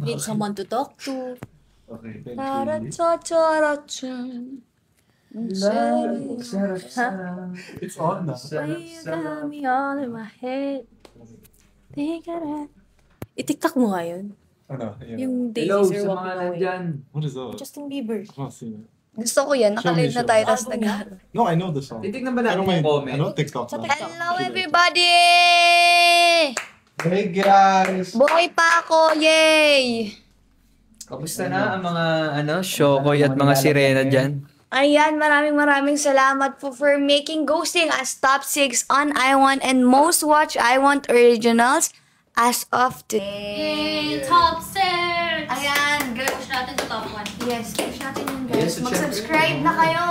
Need someone to talk to. Okay. It's on na. You got me all in my head. I-tiktok mo nga yun. Ano? Yung Hello daisies are sa walking mga away. nandyan. What is that? Justin Bieber. Oh, sino? Gusto ko yan. Nakalive na tayo, tapos nag-aaral. No, I know the song. Titignan ba natin Pero may, yung comment? ano, TikTok Sa na. TikTok. Hello everybody! Hey guys! Buhay pa ako! Yay! Kamusta na ang mga Shokoy at mga sirena dyan? Ayan, maraming salamat po for making Ghosting as top 6 on iWant and most watched iWant originals as of today. Yay! Top 6! Ayan, Push natin sa top 1. yes, push natin yun guys. Yes, Mag-subscribe na kayo.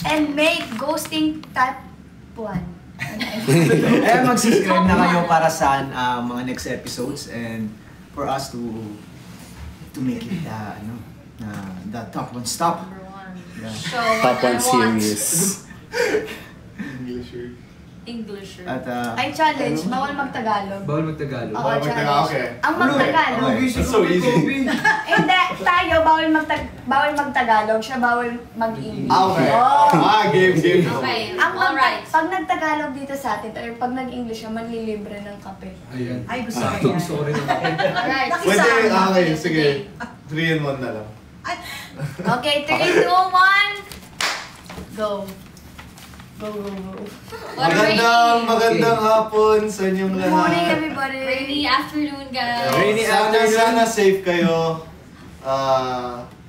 And make Ghosting top 1. Mag-subscribe na kayo para sa mga next episodes and for us to make it the top 1 stop. Yeah. Top 1 series. Englisher. At Ay, challenge. Bawal mag-Tagalog. Bawal mag-Tagalog. Oo, challenge. Okay. Ang mag-Tagalog. Okay. That's so easy. Hindi, tayo bawal mag-Tagalog, siya bawal mag-English. Okay. Oh. Game. Okay, Ang alright. pag nag-Tagalog dito sa atin, or pag nag-English siya, manlilibre ng kape. Ayan. Ay, gusto ko yan. Sorry na. Alright. Pwede, okay, sige. 3 and 1 na lang. Okay, 3, 2, 1. Go. Go. Magandang hapon sa inyong Good morning, lahat. everybody. Rainy afternoon, guys. Rainy afternoon. Sana safe kayo.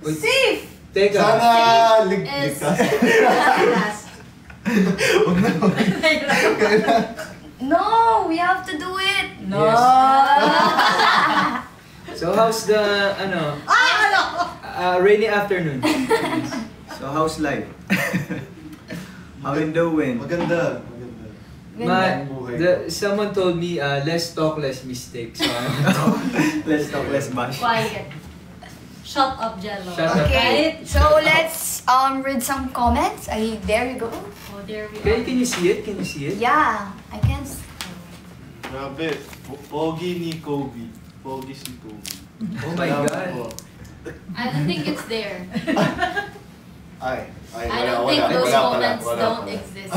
Safe! Teka. Sana Is- ligtas. No, we have to do it. No. Yes. So how's the, rainy afternoon? So how's life? How you doing? Maganda. Someone told me, less talk, less mistake. So, Let's talk, let's bash. Quiet. Shut up, Jello. Shut up. Okay, so let's read some comments. There you go. Oh, there we Can are. you see it? Can you see it? Yeah, I can. Grabe. Pogi ni Kobe. Pogi si Kobe. Oh my God. I don't think it's there. I don't think those moments don't exist.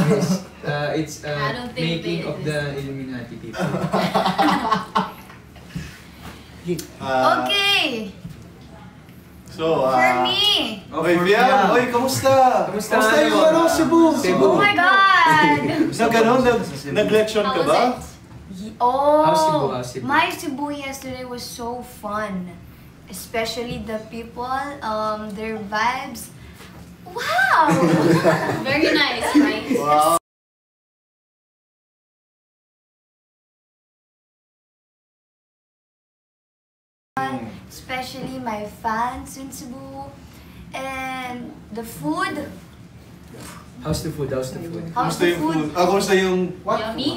It's I don't think making they of the Illuminati people. Okay, So, for me. Okay, Fiam. Oy, kamusta? Kamusta yung Cebu? Cebu. Oh my God! Nag-lection ka ba? How was Oh, How's Cebu? my Cebu yesterday was so fun. Especially the people, their vibes. Wow! it? Very nice, right? Wow. Especially my fans in Cebu. And the food. How's the food? How's the food? How's Kamusta the yung food? food? Kamusta yung... Yummy?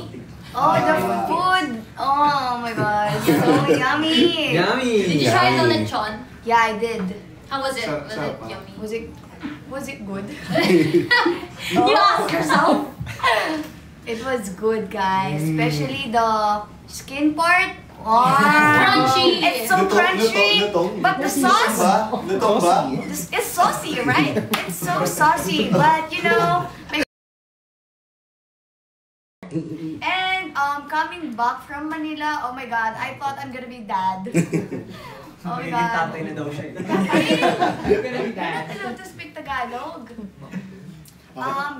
Oh, the food! Oh my god, so yummy! Yummy! Did you try the lechon? Yeah, I did. How was it? Sarap, Was sarap, it ah. yummy? Was it good? You asked yourself. It was good, guys. Especially the skin part. Wow! Crunchy. It's so crunchy. Lutong. But the sauce, Lutong ba? it's saucy, right? It's so saucy. But you know, and coming back from Manila, oh my god, I thought I'm gonna be dad. Oh my god. tatay na daw siya. I'm not allowed to speak Tagalog.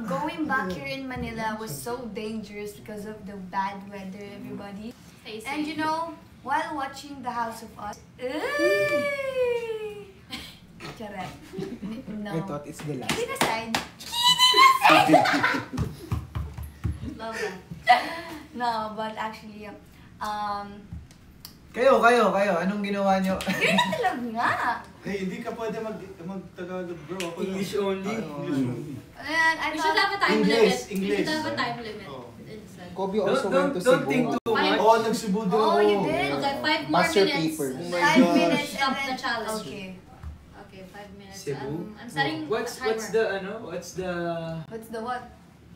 Going back here in Manila was so dangerous because of the bad weather, everybody. Stay And you safe. know, while watching The House of Us, Charet. No. I thought it's the last. Kidding aside. Love that. No, but actually, Kayo, anong ginawa nyo? you're not allowed nga. Hey, hindi ka pwede mag-Tagalog, bro. Ako lang. English only. English only. And I We should thought, have a time English, limit. We English. should have a time limit. Oh. Instead. Kobe also went to Don't Cebu. think too much. Oo, nag-Cebu din Oh, ako. you did? Okay, 5 more Master minutes. paper. Oh my 5 gosh. minutes Stop and the then, challenge. okay. Okay, 5 minutes. Cebu? I'm starting What's a timer. the What's the what?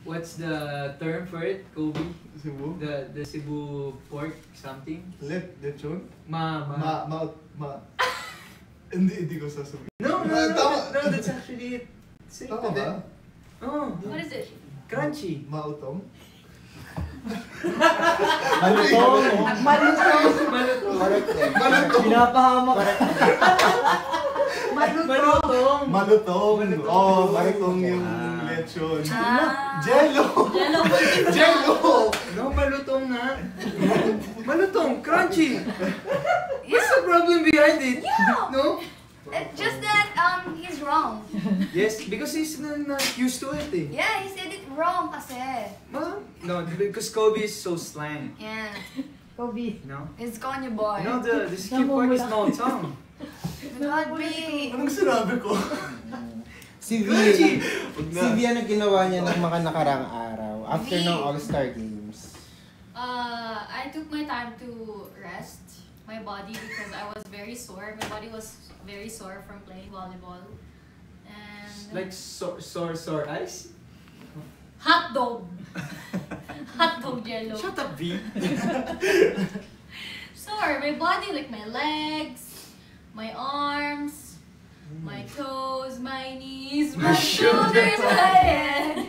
What's the term for it, Kobe? Cebu? The Cebu pork something? Lechon? Ma. Hindi ko sasabihin. No, Tama. that's actually it. Say Tama it. ba? Oh, What is it? crunchy. Mautong? Malutong. Pinapahamak. Malutong. Malutong. Oh, malutong yung lechon. Jello! Jello! No, malutong nga. Malutong, crunchy. What's the problem behind it? Yeah. No? It's just that he's wrong. Yes, because he's not used to it eh. Yeah, he said it wrong kasi. No, because Kobe is so slang. Yeah. You know? It's Kanye boy. You know, the skip part is small tongue. God be. Anong sinabi ko? Si V. Si V ang ginawa niya ng mga nakarang araw after ng All-Star Games. I took my time to rest my body because I was very sore. My body was very sore from playing volleyball. And Like sore eyes? hot dog. Hot dog jello. Shut up, V. Sore. My body, like my legs, my arms, my toes, my knees, my shoulders, my head.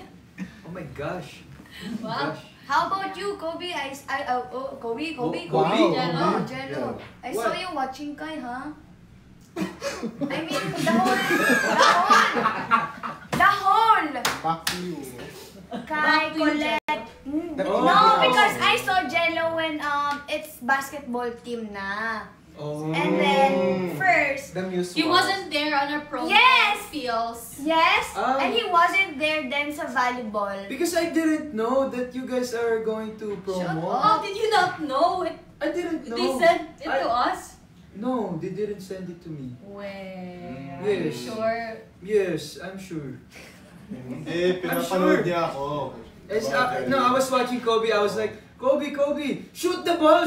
Oh my gosh. Wow. Gosh. How about you, Kobe? Kobe. Wow, Jello, Kobe. Jello. I What? saw you watching Kai, huh? I mean, the whole. Fuck you. Kai, Colette. Oh. No, because I saw Jello when it's basketball team na. Oh. And then first, The Muse He was. wasn't there on our pro Yes! feels. yes, Oh. and he wasn't there then sa volleyball. Because I didn't know that you guys are going to Shut promo. Oh, did you not know? I didn't know. They sent it to us? No, they didn't send it to me. Wait. Yes. Are you sure? Yes, I'm sure. Pinapanood niya ako. No, I was watching Kobe. I was like, Kobe, shoot the ball,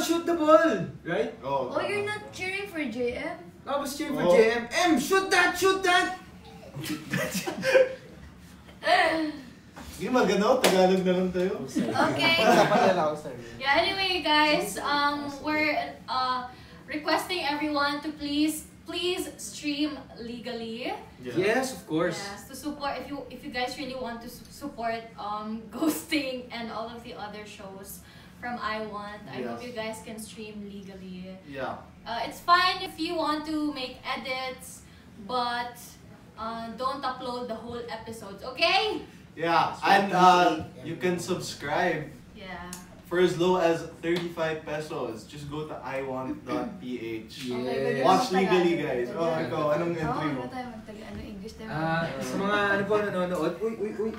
right? Oh, Oh, you're not cheering for JM? I was cheering for Oh. JM. Shoot that! Hindi magano, Tagalog na lang tayo. Okay. Usapan nila ako, sir. Yeah, anyway guys, we're requesting everyone to please stream legally. Yes, of course. Yes, to support if you guys really want to support Ghosting and all of the other shows from I hope Yes. you guys can stream legally. Yeah. It's fine if you want to make edits, but don't upload the whole episodes, okay? Yeah, and you can subscribe Yeah. for as low as 35 pesos. Just go to iwant.ph. Yes. Watch legally, guys. Oh, Yeah. ikaw, anong entry mo? Ano tayo English tayo. Sa mga nanonood, uy.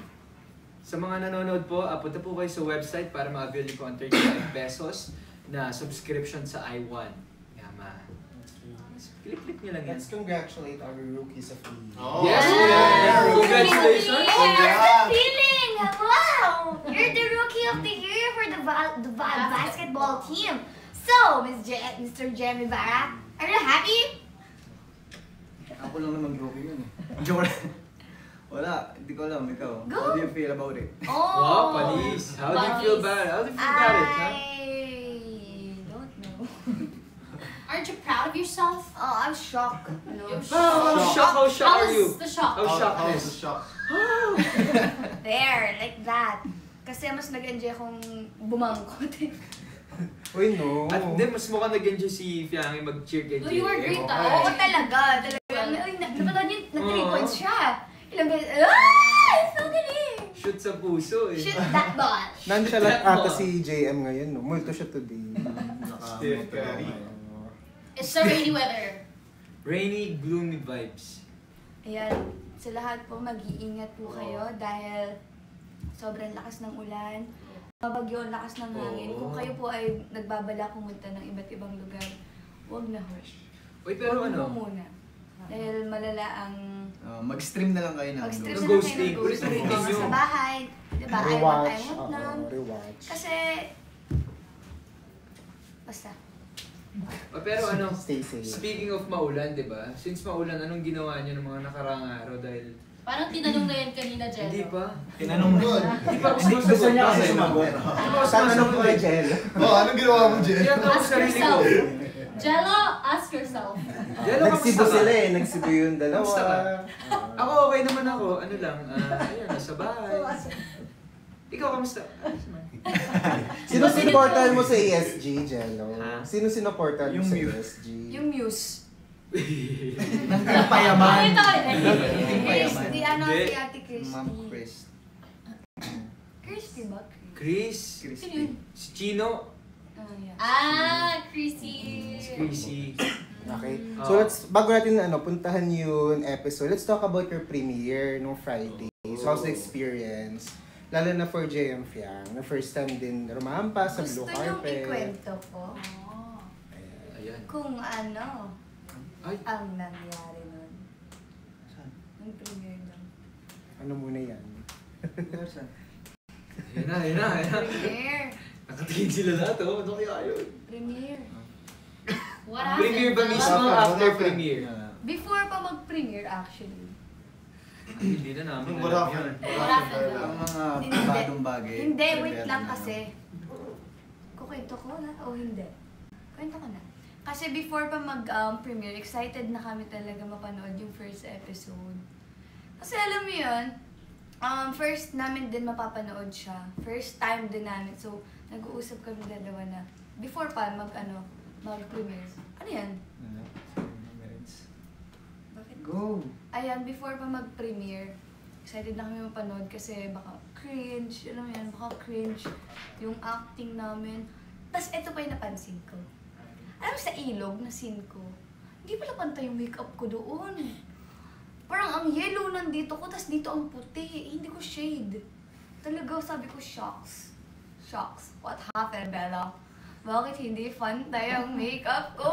Sa mga nanonood po, punta po kayo sa website para ma-avail niyo po ang 35 pesos na subscription sa iWant. Yama. Click nyo lang yan. Let's congratulate our rookies of the year. Oh. Yes, yeah. Congratulations. How's the feeling? Wow! You're the rookie of the year for the basketball team. So, Mr. Jeremy Barra, are you happy? Ako lang naman rookie yun eh. Joke lang. Wala, hindi ko alam. Ikaw, Go. how do you feel about it? Oh! Wow, Panis. How do you feel about it? Huh? I don't know. Aren't you proud of yourself? Oh, I'm shocked. No. How shocked How are you? was the shock? How shocked How's is? the shock? There, like that. Kasi mas nag-enjoy akong bumangkot eh. Uy, no. At hindi, mas mukhang nag-enjoy si Fiangi mag-cheer kay No, you were great, JM. ah. Oo, talaga. Ay, napatawad niyo, na 3 Oo. points siya. Ilang beses, so galing! Shoot sa puso eh. Shoot that ball. Nonchalant ata si JM ngayon, no? Multo siya today. Steph Curry. It's the rainy weather. Rainy, gloomy vibes. Ayan, sa lahat po mag-iingat po kayo dahil sobrang lakas ng ulan. Mabagyo ang lakas ng hangin. Kung kayo po ay nagbabala pumunta ng iba't ibang lugar, huwag na ho. Uy, pero Huwag ano? po muna. Dahil malala ang Mag-stream na lang kayo ng mag-strip Ng na lang kayo ghosting. ng ghosting. Ulitin nyo. Sa bahay. Diba? I Rewatch. want lang. Rewatch. Kasi, basta. Pero ano, Stay safe. speaking of maulan, di ba? Since maulan, anong ginawa niyo ng mga nakaraang araw? Dahil Parang tinanong na yan kanina, Jello. Hindi pa. Tinanong mo. Hindi pa ako Gusto sumasagot. niya kasi sumagot. Hindi pa ako Tatanong ko sumasagot. kay Jel. Anong ginawa mo, Jen? Kaya ako Ask sarili ko. yourself. Jello, ask yourself. Jello, Nagsibo kamusta ka? sila eh. Nagsibo yung dalawa. Kamusta ka? Ako okay naman ako. Ano lang, ayun, nasa bahay. Ikaw, kamusta? Sino sinuportahan mo sa ESG, Jello? Ha? Sino sinuportahan mo Yung sa Muse. ESG? Yung Muse. Nang payaman. Christy, Hindi. si Ate Ma'am Christy. Chris. Christy ba? Chris. Sino yun? Si Chino. Yeah. Chrissy. Si Chrissy. Okay. Mm. So bago natin puntahan yung episode, let's talk about your premiere nung Friday. So how's the experience? Lalo na for JM Fiang, na first time din rumampa sa Gusto blue niyong carpet. ikwento ko Oh. Ayan. kung ano Ay. ang nangyari nun. Yung premiere nun. Ano muna yan? Ayan na. Premiere. Nakatingin sila lahat, oh. Ano kaya yun? Premiere. What happened? Premiere ba mismo What happened? after premiere? Before pa mag-premiere actually. Ay, hindi na namin Yung alam what yun. happened? Ang mga Hindi. bagong bagay. Hindi, wait prepare lang na. kasi. Kukwento ko na o hindi? Kwento ko na. Kasi before pa mag-premiere, excited na kami talaga mapanood yung first episode. Kasi alam mo yun, first namin din mapapanood siya. First time din namin. So, nag-uusap kami dalawa na before pa mag-premiere. Ano yan? Bakit? Go! Ayan, before pa mag-premiere, excited na kami mapanood kasi baka cringe, alam mo yan, baka cringe yung acting namin. Tapos ito pa yung napansin ko. Alam mo sa ilog na scene ko, hindi pala pantay yung makeup ko doon. Parang ang yellow nandito ko, tapos dito ang puti. Hindi ko shade. Talaga, sabi ko, shocks. Shocks. What happened, Bella? Bakit hindi pantay ang makeup ko?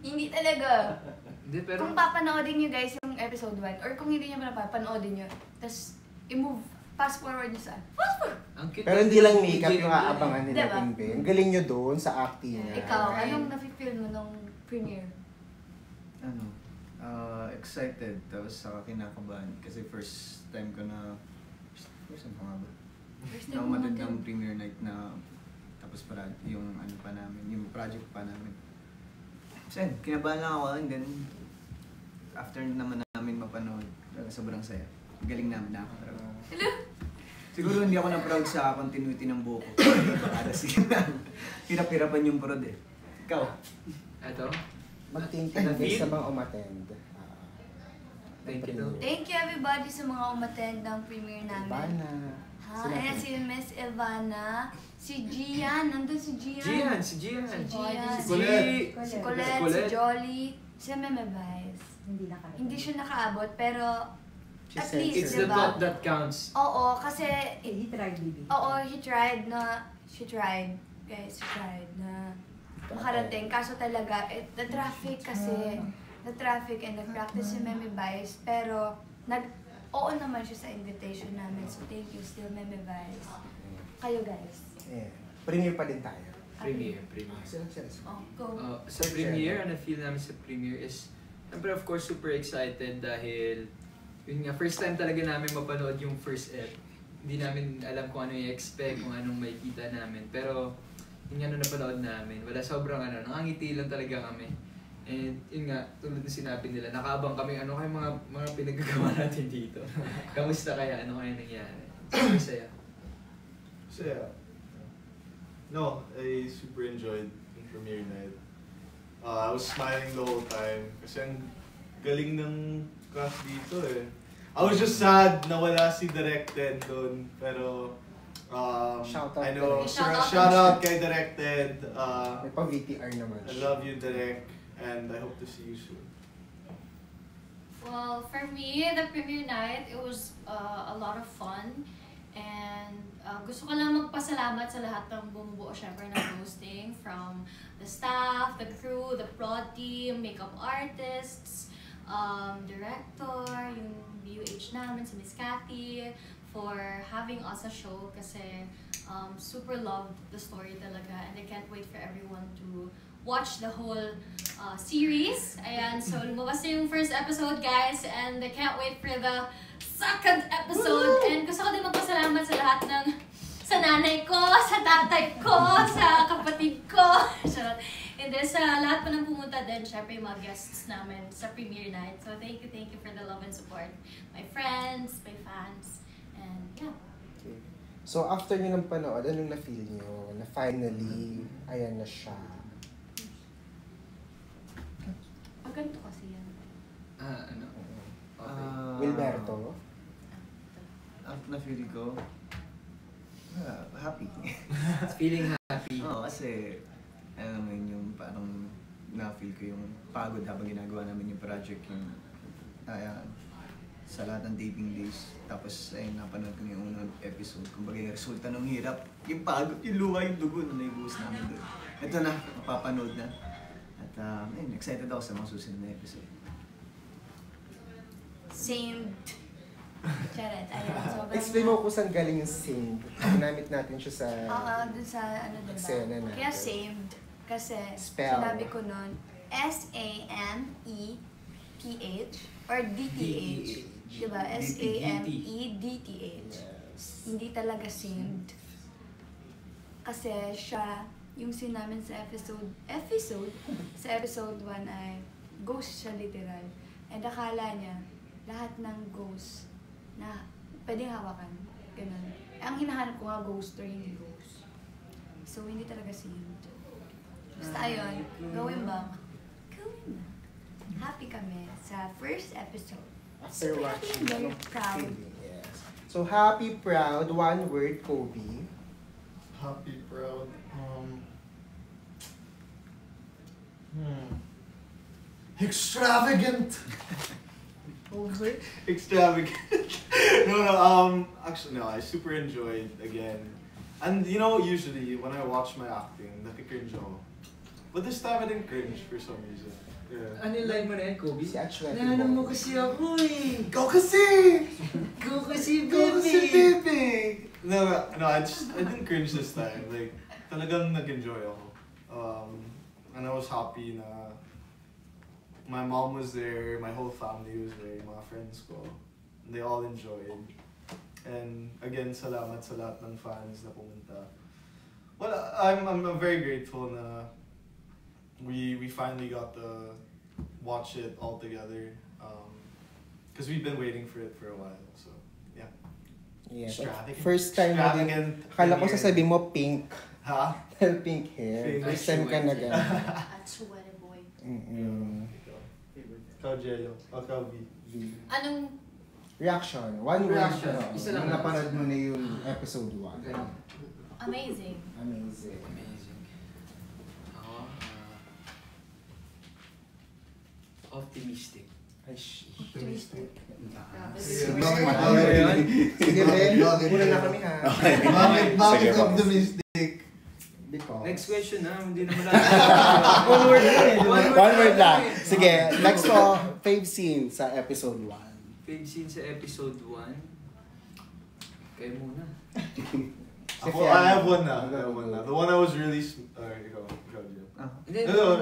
Hindi talaga. Hindi, pero... Kung papanoodin nyo guys yung episode 1, or kung hindi nyo panoorin nyo, tapos i-move, fast forward nyo sa fast forward! Ang cute Pero na- hindi lang makeup yung aabangan nila Diba? din, Ben. Ang galing nyo doon sa acting niya. Ikaw, anong nafe-feel mo nung premiere? Ano? Excited. Tapos saka kinakabahan. Kasi first time ko na... First time ko nga ba? First Na time mo umatid natin. ng premiere night na... Tapos pala yung ano pa namin, yung project pa namin. So yun, kinabahan lang ako and then... After naman namin mapanood, sobrang saya. Galing namin nakaka-proud. Siguro hindi ako na-proud sa continuity ng buko. Kasi hirap-hirapan yung prod eh. Ikaw? Ito. Mag-thank you na guys sa mga umattend. Thank you. Thank you everybody sa mga umattend ng premiere namin. Ivana. Ha, ayan si Miss Ivana, si Gian, nandun si Gian. Si Gian. Si Gian. Si Colette. Si Colette, si Jolly, si Meme Vice. Hindi nakaabot. Hindi siya nakaabot, pero She at said least, It's the diba? thought that counts. Oo, kasi, He tried, baby. oo, she tried, guys, she tried na makarating. Kaso talaga, the traffic kasi, the traffic and the practice si Meme Vice, pero, oo naman siya sa invitation namin. So, thank you still, Meme Vice. Kayo, guys. Yeah. Premiere pa din tayo. Premiere. Sila. Oh, go. Sa premiere, ano feel namin sa premiere is, siyempre of course super excited dahil yun nga, first time talaga namin mapanood yung first ep. Hindi namin alam kung ano i-expect, kung anong makikita namin. Pero yun nga nung napanood namin, sobrang nakangiti lang talaga kami. And yun nga, tulad ng sinabi nila, nakaabang kami ano kayo mga pinagagawa natin dito. Kamusta kaya? Ano kaya nangyari? Super saya. So yeah. No, I super enjoyed yung premiere night. I was smiling the whole time kasi ang galing ng cast dito eh. I was just sad na wala si Directed doon, pero Shout out I know, Direct. shout out kay Directed. May pa-VTR naman I siya. love you, Direct, and I hope to see you soon. Well, for me, the premiere night, it was a lot of fun. And gusto ko lang magpasalamat sa lahat ng bumubuo syempre ng hosting, from the staff, the crew, the prod team, makeup artists, director, yung BUH namin, si Miss Cathy, for having us a show kasi super loved the story talaga, and I can't wait for everyone to watch the whole series. Ayan, so lumabas na yung first episode, guys, and I can't wait for the second episode. And gusto ko din magpasalamat sa lahat ng sa nanay ko, sa tatay ko, sa kapatid ko. And then sa lahat po ng pumunta din, syempre yung mga guests namin sa premiere night. So thank you for the love and support. My friends, my fans, and yeah. Okay. So after nyo ng panood, anong na-feel nyo? Na finally, ayan na siya. Ganito kasi yan. Ano? Okay. Wilberto? Ang na-feel ko, happy. Feeling happy. Oo, kasi alam mo yun, yung parang na-feel ko yung pagod habang ginagawa namin yung project, yung sa lahat ng taping days. Tapos ayun, napanood ko yung unang episode. Kumbaga yung resulta ng hirap, yung pagod, yung luha, yung dugo na naibuhos namin doon. Ito na, mapapanood na. At ayun, excited ako sa mga susunod na episode. Same. Charot, ayun. Sobrang... Explain mo kung saan galing yung sing. Ginamit natin siya sa... dun sa ano diba? Eksena natin. Kaya saved. Kasi Spell. sinabi ko nun, S-A-M-E-T-H or D-T-H. Diba? S-A-M-E-D-T-H. Hindi talaga saved. Kasi siya, yung sinamin sa episode sa episode 1 ay ghost siya literal. And akala niya, lahat ng ghost na pwedeng hawakan. Ganun. Ang hinahanap ko nga ghost or hindi ghost. So, hindi talaga saved. Basta ayun, going back. Happy kami sa first episode. After watching, Very anong proud. feeling? Yes. So happy, proud, one word, Kobe. Happy, proud. Extravagant. Okay. Extravagant. Actually, no. I super enjoyed again, and you know, usually when I watch my acting, nakikringe ako. But this time I didn't cringe for some reason. Yeah. Ano yung line mo na yan, Kobe? Si Achwete Nahanap mo Bong. kasi ako eh. Go kasi! Go kasi, Go kasi, baby! baby! No, I didn't cringe this time. Like, talagang nag-enjoy ako. And I was happy na my mom was there, my whole family was there, mga friends ko. And they all enjoyed. And again, salamat sa lahat ng fans na pumunta. Well, I'm very grateful na we finally got to watch it all together. Because we've been waiting for it for a while. So, yeah. Yes. Extravagant. First time na din. Extravagant. Akala ko sasabihin mo pink. Ha? Pink hair. Pink. First time ka na gano'n. At sweater boy. Ikaw, Jello. Ikaw, V. Anong Reaction. One Reaction. reaction. Isa lang. Nung napanood mo na yung episode 1. amazing? Amazing. Amazing. Ako, optimistic. Ay, Optimistic. Sige, Bakit? Sige, Ben. Bakit? Muna na kami ha. Bakit Sige, optimistic? Because... Next question na, hindi naman lang. One word lang eh. One word lang. Sige, next po, fave scene sa episode 1. Fave scene sa episode 1. Kayo muna. Ako, I have one na. I have one na. The one I was really... Ikaw, Jill. Hindi, No.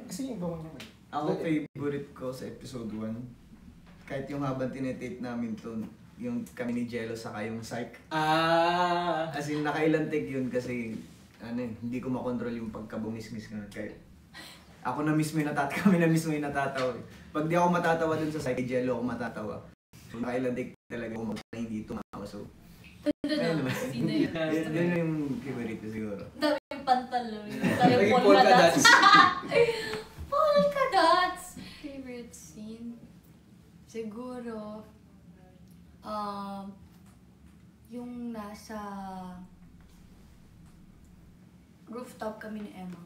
Kasi yung bawang naman. Ako favorite ko sa episode 1, kahit yung habang tinetape namin to, yung kami ni Jello saka yung psych. As in, nakailan take yun kasi hindi ko makontrol yung pagkabumismis ko. Kaya ako na mismo yung natatawa, kami na mismo yung natatawa. Pag di ako matatawa dun sa psych, Jello ako matatawa. So nakailan take talaga ako hindi tumawa. So, ayun naman. Yun yung favorite ko siguro. Dami yung pantalon. Naging Dami polka polka dots. dots. Polka dots! Favorite scene? Siguro, yung nasa rooftop kami ni Emma.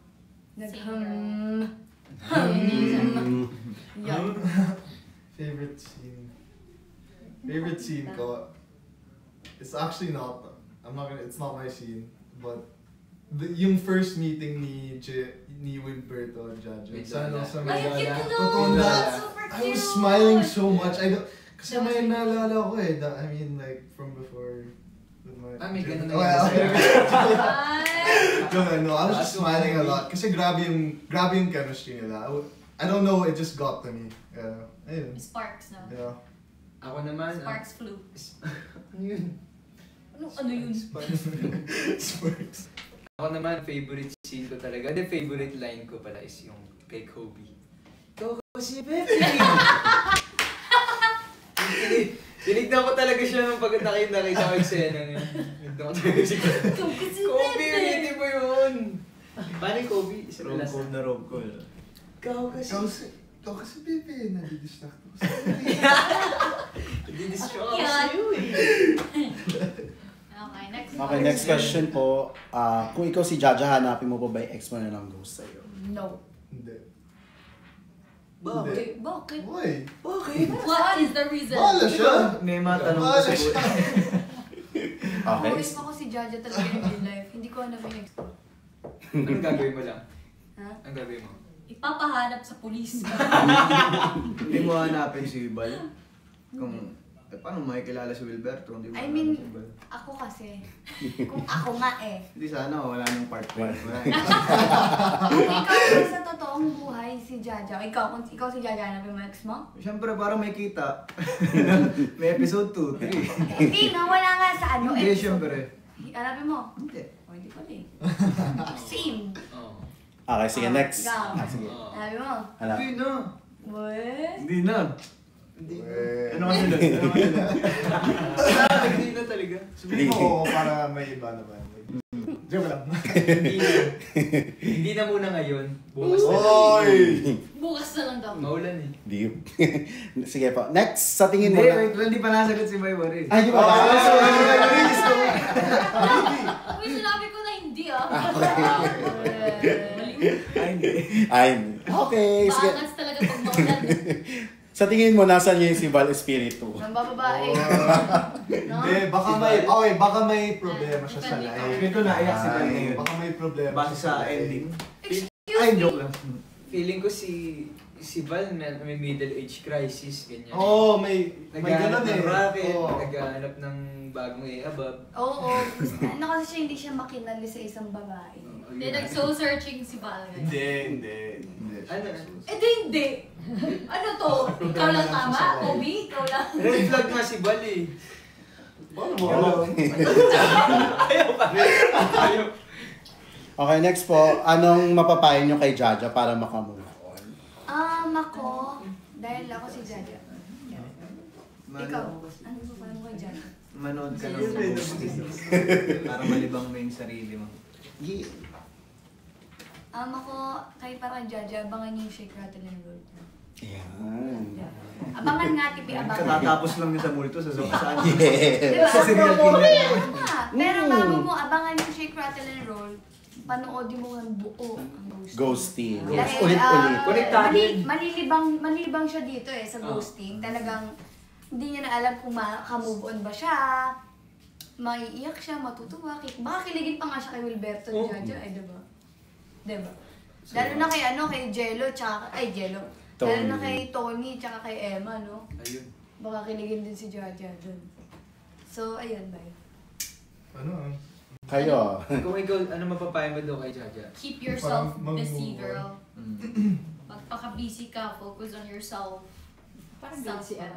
Same Yan. Favorite scene. Favorite scene ko. It's actually not. It's not my scene, but yung first meeting ni Wilberto at Jaja. Sana sa Ay, yung cute Medalla. nun! Totoo na. Super I cute! was smiling so much. Kasi That was may really naalala ko eh. I mean, like, from before. With my, May ganun na Well, yun. Ay! No, I was just smiling a lot. Kasi grabe yung chemistry nila. I don't know, it just got to me. Ayun. Sparks, no? Yeah. Ako naman, Sparks flew. ano yun? Ano yun? Sparks. Ako naman, favorite scene ko talaga. The favorite line ko pala is yung kay Kobe. Ikaw kasi, Pepe! Tinignan ko talaga siya nung pag nakita ko yung eksena niya. Tinignan ko talaga si Kobe, ulitin mo yun! Paano yung Kobe? Rob na rob ko. Ikaw kasi. Ikaw kasi, Pepe, nadidistract ko. Nadidistract Yan. ako sa'yo eh. Okay, next Okay, next question po. Kung ikaw si Jaja, hanapin mo pa ba yung ex mo na ng ghost sa'yo? No. Hindi. Bakit? Bakit? Uy! Bakit? What is the reason? Bahala siya! May matanong ko Bahala sa siya! Okay. Always ako si Jaja talaga in real life. Hindi ko alam yung ex ko. Anong gagawin mo lang? Ha? Anong gagawin mo? Ipapahanap sa pulis. Hindi mo hanapin si Bal. Kung, paano makikilala si Wilberto? Hindi mo I hanapin mean, si Bal. ako kasi. Kung ako nga eh. Hindi sana, wala nang part 1. Kung ikaw sa totoong buhay si Jaja, kung ikaw si Jaja, hanapin mo ex mo? Siyempre, para may kita. May episode 2, 3. Hindi, wala nga sa ano. Hindi, episode. siyempre. Hanapin mo? Hindi. O, hindi pala eh. Same. Oo. Okay, sige, next. Ikaw. Sige. Oo. Hanapin mo? Hanap. Hindi na. What? Hindi na. Hindi. Ano kasi doon? Ano kasi doon? Hindi na talaga. Sabihin mo para may iba naman. Joke lang. Hindi na muna ngayon. Bukas na lang. Oy! Bukas na lang daw. Maulan eh. Di. Sige po. Next, sa tingin mo Hindi, na... wait, hindi pa nasagot si Baywar eh. Ay, di ba? Uy, sinabi ko na hindi ah. Ay, hindi. Ay, okay. Sige. Baangas talaga pag maulan. Sa tingin mo, nasan niya yung si Val Espiritu? Nang bababae. No? Hindi, baka may problema siya sa life. Ito naiyak si Bal ngayon. Baka may problema Base siya sa ending. Excuse Ay, me. joke lang. Feeling ko si Val may middle age crisis, ganyan. Oo, may Naghahanap ganun eh. ng racket, Oo. naghahanap ng bagong i-abab. Oo. Ano kasi siya, hindi siya makinali sa isang babae. Hindi, nag-soul-searching si Val. Hindi. Ano? Hindi. Ano to? Ikaw lang tama? Obi? Ikaw lang? Red flag nga si Val eh. Paano mo alam? Ayaw. Okay, next po. Anong mapapayo nyo kay Jaja para makamove on? Ako, dahil ako si Jaja. Ikaw, ano ba paano kay Jaja? Manood ka ng movie. Para malibang mo yung sarili mo. Ako, kay para kay Jaja, abangan niyo yung Shake, Rattle, and Roll. Yan. Abangan nga, tipi, abangan. Katatapos lang niya sa multo sa saan. Diba? Sa serial killer. Tama. Pero bago mo abangan yung Shake, Rattle, and Roll, panoodin mo ng buo ang Ghosting. Dahil, Ulit-ulit. Konektadin. malilibang siya dito eh, sa ghosting. Talagang, hindi niya na alam kung maka-move on ba siya, maiiyak siya, matutuwa, baka kiligin pa nga siya kay Wilberto Oh. Jaja, eh, diba? Diba? Lalo na kay kay Jello, tsaka, Jello. Lalo Tony. na kay Tony, tsaka kay Emma, no? Ayun. Baka kiligin din si Jaja dun. So, ayun, bye. Ano? Kayo. Kung ikaw, ano mapapayo mo daw kay Jaja? Keep yourself Parang busy, mag-move on. girl. Mm. Magpaka-busy ka. Focus on yourself. Parang ganun si ano.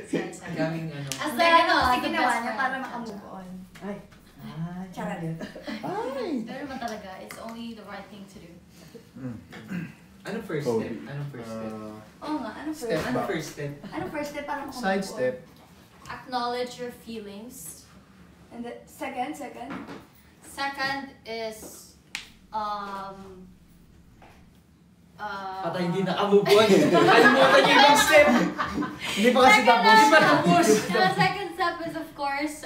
Sorry. Kaming ano. As the, Pero kasi the ginawa best niya friend. para makamove on. Ay. Charot. Ay. Pero naman talaga, it's only the right thing to do. Anong first Kobe. step? Anong first step? Oo nga, ano first? Step Anong first step? Ano first step para makamove on? Side step. Acknowledge your feelings. And the second? Second is, Patay hindi nakamove on. Kalimutan niyo yung step. Hindi pa kasi tapos. Hindi pa tapos. The second step is of course,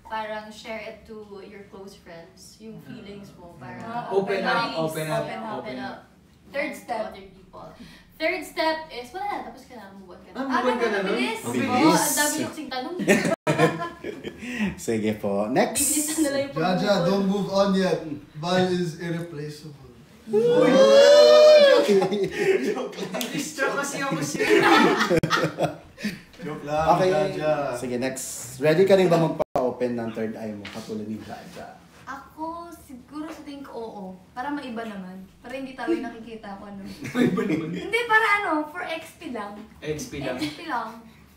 parang share it to your close friends. Yung feelings mo, parang Open up, release. open up, Open up. Third To step. other people. Third step is, wala na, tapos ka na, move on ka na. Ah, move on ka na nun? mabilis. Mabilis. Oo, ang dami yung kasing tanong. Sige po. Next. Ibilisan na lang yung Jaja, don't move on yet. Val is irreplaceable. Distract kasi ako Joke lang, Okay. Jaja. Sige, next. Ready ka rin ba magpa-open mag-open ng third eye mo katulad ni Jaja? Ako, siguro sa tingin ko oo. Para maiba naman. Para hindi tayo nakikita ko ano. Iba naman. Hindi, para ano, for XP lang. XP lang. XP lang.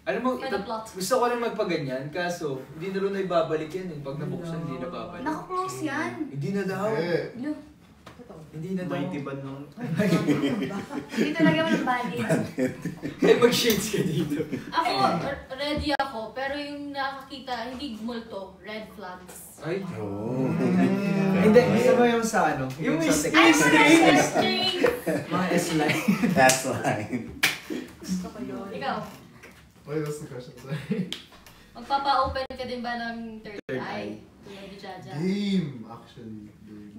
Alam mo, For the plot. gusto ko lang magpaganyan, kaso hindi na rin na ibabalik yan eh. Pag nabuksan, hindi na babalik. Naka-close yan. Hindi na daw. Lo, Hindi na daw. Mighty ba nung... hindi talaga mo ng valid. Kaya mag-shades ka dito. Ako, ready ako, pero yung nakakita, hindi multo, red flags. Ay. Oh. Hindi, gusto mo yung sa ano? Yung sa is- Ay, technique. String! Mga S-line. That's line. Gusto ko yun. Ikaw, Wait, what's the question? Sorry. magpapa-open ka din ba ng third Third eye? Tulad ni Jaja. Game, actually.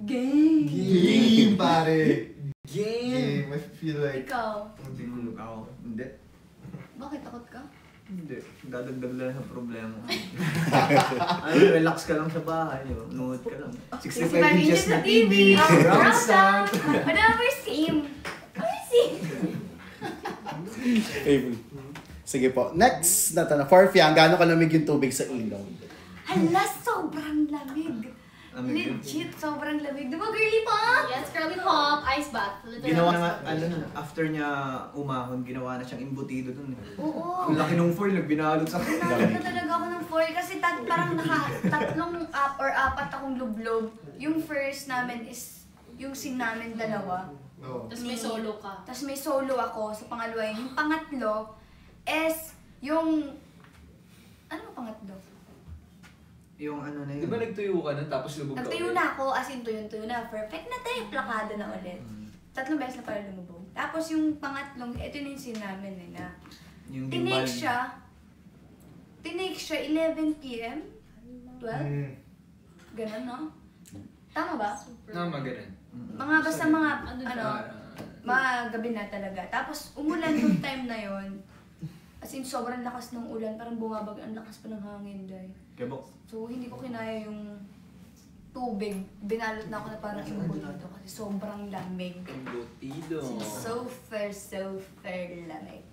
Game. Game, pare. Game! Game. I feel like... Ikaw, Hindi ko Ako, hindi. bakit takot ka? Hindi. Dadagdag lang sa problema. Ano, relax ka lang sa bahay. Nuhod ka lang. 65 inches na TV. Round sound. Whatever, same. Same. Sige po. Next na tanong. For Fiang, gaano kalamig yung tubig sa ilog? Hala, sobrang lamig. Lamig yun. Legit, sobrang lamig. Di ba, girly pa? Yes, curly pop, ice bath. Literal Ginawa ice na, bath. ano na, after niya umahon, ginawa na siyang imbutido dun. Oo. Ang laki nung foil, nagbinalot sa akin. Nanalo na talaga ako ng foil kasi parang tatlong or apat akong lublob. Yung first namin is yung scene namin dalawa. No. Tapos may solo ka. Tapos may solo ako sa pangalawa. Yung pangatlo is yung... Ano ang pangatlo? Yung ano na Di yun. ba nagtuyo ka na tapos lubog ka Nagtuyo ulit? na ako, as in tuyo na. Perfect na tayo, plakado na ulit. Tatlong beses na pala lumubog. Tapos yung pangatlong, ito na yung scene namin eh, na Yung tinake siya 11 p.m. 12? Mm. Ganon, no? Tama ba? Tama, ganun. Mga basta mga, Ano ano, Ah, mga gabi na talaga. Tapos umulan nung time na yon. As in, sobrang lakas ng ulan. Parang bumabag, ang lakas pa ng hangin dahil. Kabok. So, hindi ko kinaya yung tubig. Binalot na ako na parang imbutido kasi sobrang lamig. Embutido. So fair lamig.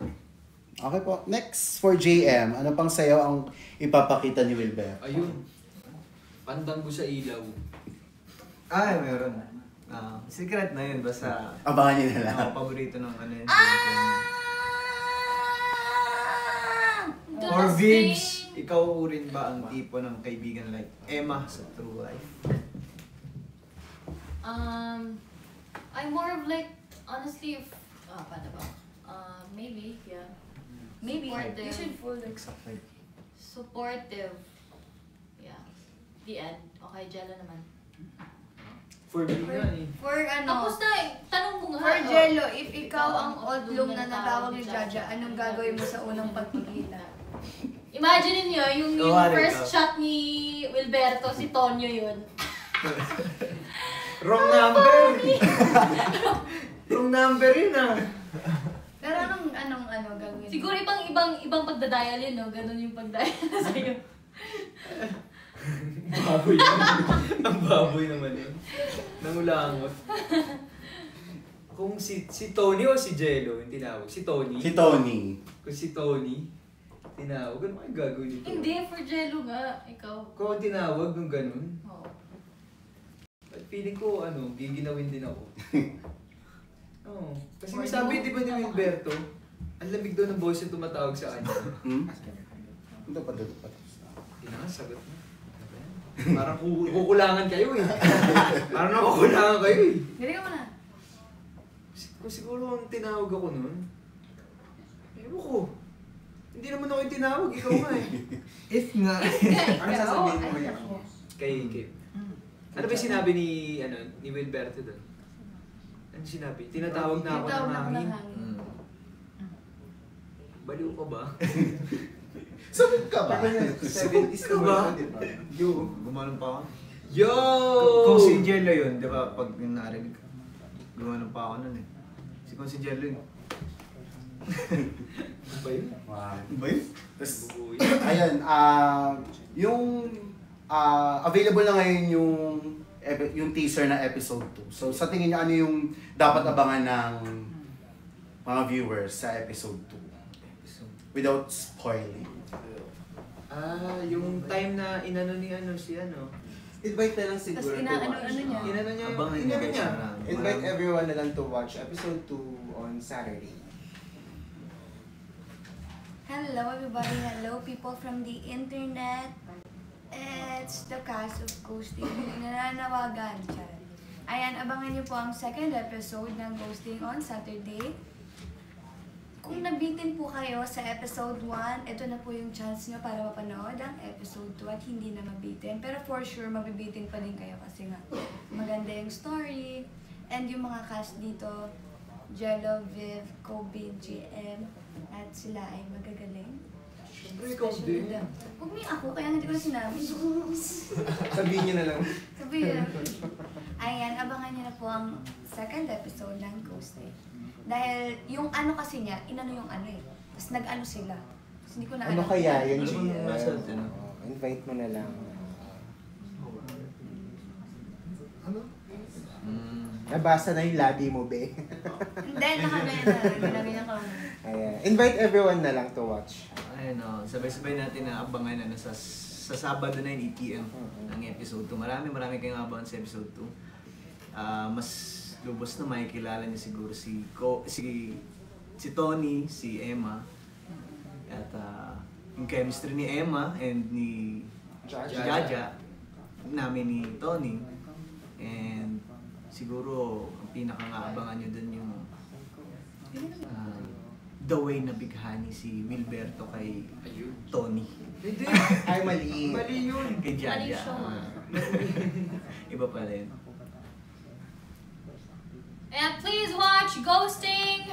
Okay po. Next, for JM, ano pang sayaw ang ipapakita ni Wilber? Ayun. Pandang ko sa ilaw. Ay, meron. Secret na yun, basta Abangan niyo na lang. paborito ng ano yun. Dustin! Or Vibs, ikaw rin ba ang tipo ng kaibigan like Emma sa True Life? I'm more of like, honestly, paano ba? Maybe, yeah. Maybe. Supportive. You should follow. Supportive. Yeah. The end. Okay, Jello naman. For me nga eh. For ano, Tapos na, tanong mo nga. for oh. Jello, if ikaw ang oddlong na natawag ni Jaja, anong gagawin mo sa unang pagkikita? Imagine niyo yung Wari first ka. shot ni Wilberto, si Tonyo yun. Wrong number! Wrong number yun ah. Pero anong gagawin? Siguro ibang pagdadial yun, no? Ganun yung pagdial sa'yo. Baboy naman. Ang baboy naman yun. Nangulangot. Kung si Tony o si Jello yung tinawag? Si Tony? Si Tony. Kung si Tony, tinawag, ano kayong gagawin nito? Hindi, for Jello nga. Ikaw. Kung ang tinawag nung ganun, Oo. feeling ko, giginawin din ako. Oo. Kasi Or may sabi, no? di ba ni Wilberto, ang lamig daw ng boses yung tumatawag sa kanya. Hmm? Ito pa, ito pa. Sagot na. Parang kukulangan kayo eh. Parang nakukulangan kayo eh. Galing mo na. Kung siguro ang tinawag ako nun, ewan ko. Hindi naman ako yung tinawag, ikaw nga eh. If nga. Ano sasabihin mo yun? Kay Kim. Ano ba yung sinabi ni Wilberto doon? Ano sinabi? Tinatawag na ako Tinatawag ng na ako ng hangin. hangin. Baliw ka ba? Sabog ka ba? 70s ka ba? Yo, gumanon pa ako. Yo! Kung si Jello yun, di ba, pag narinig ka, gumanon pa ako nun eh. Kung si Jello yun. Ano ba yun? Wow. Ba yun? Tapos, Bubuoy. ayun, yung available na ngayon yung teaser na episode 2. So, sa tingin niyo, ano yung dapat abangan ng mga viewers sa episode 2? Without spoiling. Yung time na inano ni ano si ano. Invite na lang siguro Tapos to watch. ano niya. Inano niya yung Abangan niya, guys, niya. marami. Invite everyone na lang to watch episode 2 on Saturday. Hello everybody, hello people from the internet. It's the cast of Ghosting nananawagan. Ayan, abangan niyo po ang second episode ng Ghosting on Saturday. Kung nabitin po kayo sa episode 1, ito na po yung chance nyo para mapanood ang episode 2 at hindi na mabitin. Pero for sure, mabibitin pa din kayo kasi nga maganda yung story. And yung mga cast dito, Jello, Viv, Kobe, GM, at sila ay magagaling. Siyempre, ikaw din. Huwag mo yung ako, kaya hindi ko na sinabi. Sabihin niyo na lang. Sabihin. Ayan, abangan niyo na po ang second episode ng Ghosting. Dahil yung ano kasi niya, inano yung ano eh. Tapos nag-ano sila. Tapos hindi ko na Ano alam. kaya yun, Ano bang GM? nasa atin? Invite mo na lang. Nabasa na yung labi mo, be. Hindi, nakamaya na. Ginamit ko. Ayan. Invite everyone na lang to watch. Ayun, sabay-sabay natin na abangan ano, sa Sabado na 8 p.m. ang episode 2. Marami kayong abangan sa episode 2. Mas lubos na makikilala niyo siguro si Tony, si Emma. At yung chemistry ni Emma and ni Jaja, namin ni Tony. And siguro ang pinakangaabangan nyo dun yung the way na bighani si Wilberto kay Tony. Hindi. Ay, mali. Mali yun. Kay Mali Jaja. siya. Iba pala yun. And please watch Ghosting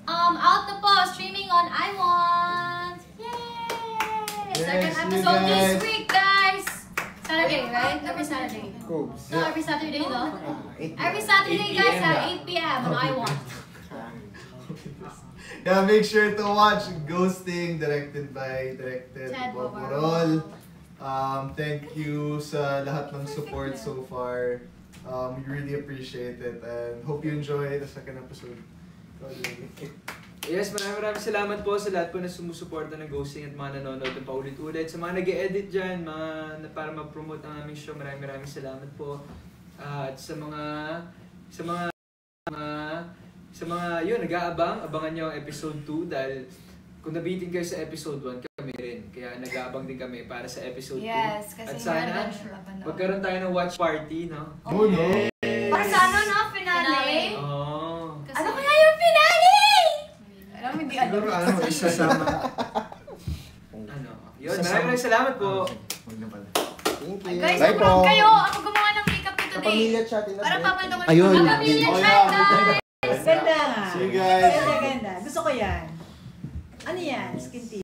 out na po, streaming on iWant. Yay! Yes, Second you episode this guys. week, guys. Saturday, right? Every Saturday. Cobes. No, every Saturday, no? 8 Every Saturday, 8 guys, PM at na. 8 p.m. on iWant. Yeah, make sure to watch Ghosting, directed Ted Bob Bobarol. Morol. Thank you sa lahat ng support so far. We really appreciate it and hope you enjoy the second episode. Yes, maraming salamat po sa lahat po na sumusuporta ng Ghosting at mga nanonood ng paulit-ulit. Sa mga nag-e-edit dyan, para mag-promote ang aming show, maraming salamat po. At sa mga yun, nag-aabang, abangan nyo ang episode 2 dahil kung nabitin kayo sa episode 1, kami rin. Kaya nag-aabang din kami para sa episode 2. Yes, kasi At sana, magkaroon tayo ng watch party, no? Oh no! Para sa ano, no? Finale? Oh. Ano kaya yung finale? Alam mo, hindi Siguro alam. isasama. Ano? Yun, maraming salamat po. Huwag na pala. Thank you. Guys, Bye po. nakulog kayo. Ako gumawa ng makeup nito today. Kapamilya chat in a Para bit. papalitan ko Ayun. yung Kapamilya Oh, chat, yeah. guys! Ganda nga. See you guys. Ganda. Gusto ko yan. Ano yan? Skin tint.